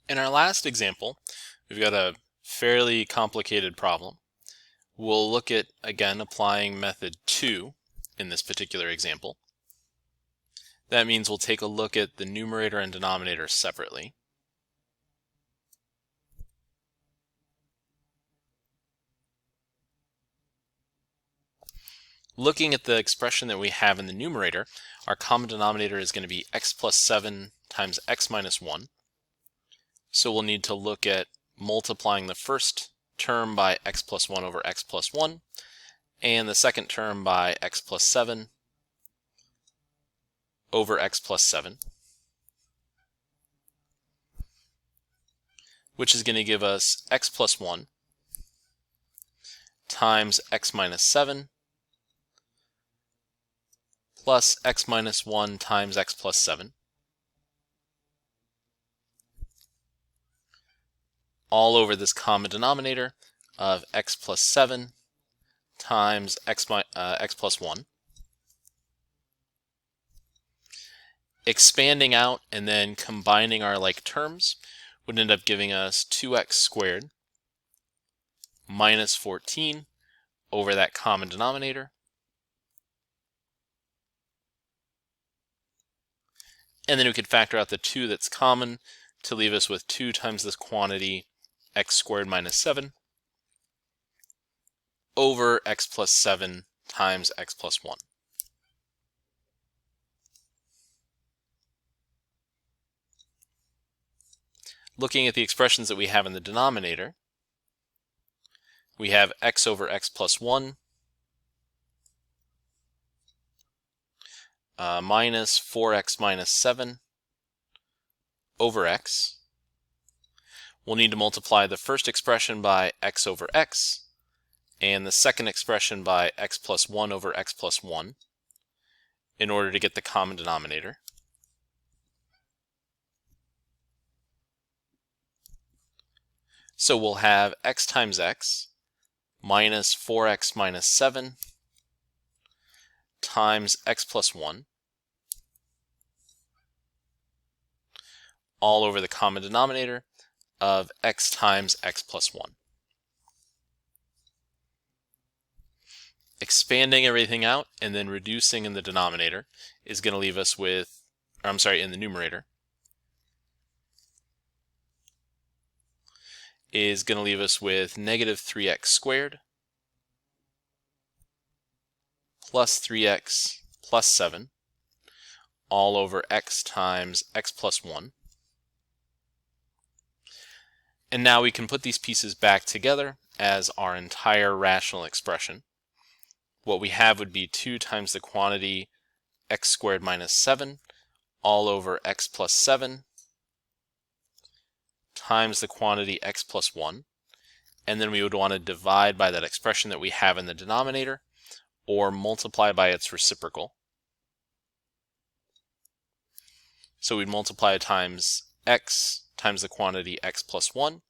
In our last example, we've got a fairly complicated problem. We'll look at, again, applying method 2 in this particular example. That means we'll take a look at the numerator and denominator separately. Looking at the expression that we have in the numerator, our common denominator is going to be x plus 7 times x minus 1. So we'll need to look at multiplying the first term by x plus 1 over x plus 1, and the second term by x plus 7 over x plus 7, which is going to give us x plus 1 times x minus 7 plus x minus 1 times x plus 7, all over this common denominator of x plus 7 times x plus 1. Expanding out and then combining our like terms would end up giving us 2x squared minus 14 over that common denominator. And then we could factor out the 2 that's common to leave us with 2 times this quantity x squared minus 7 over x plus 7 times x plus 1. Looking at the expressions that we have in the denominator, we have x over x plus 1 minus 4x minus 7 over x. We'll need to multiply the first expression by x over x and the second expression by x plus 1 over x plus 1 in order to get the common denominator. So we'll have x times x minus 4x minus 7 times x plus 1 all over the common denominator of x times x plus 1. Expanding everything out and then reducing in the denominator is going to leave us with, in the numerator, is going to leave us with negative 3x squared plus 3x plus 7 all over x times x plus 1. And now we can put these pieces back together as our entire rational expression. What we have would be 2 times the quantity x squared minus 7 all over x plus 7 times the quantity x plus 1. And then we would want to divide by that expression that we have in the denominator or multiply by its reciprocal. So we'd multiply times x times the quantity x plus 1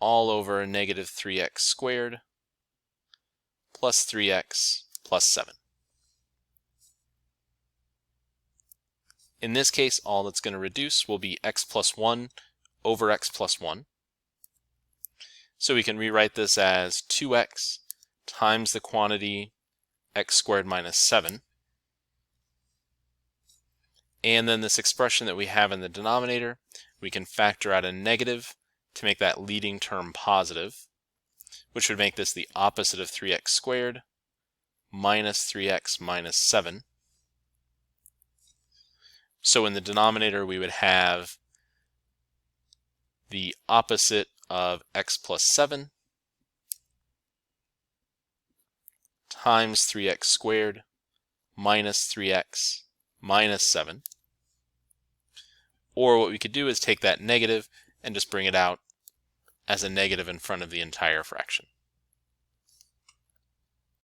all over negative 3x squared plus 3x plus 7. In this case, all that's going to reduce will be x plus 1 over x plus 1. So we can rewrite this as 2x times the quantity x squared minus 7. And then this expression that we have in the denominator, we can factor out a negative to make that leading term positive, which would make this the opposite of 3x squared minus 3x minus 7. So in the denominator, we would have the opposite of x plus 7 times 3x squared minus 3x minus 7. Or what we could do is take that negative and just bring it out as a negative in front of the entire fraction.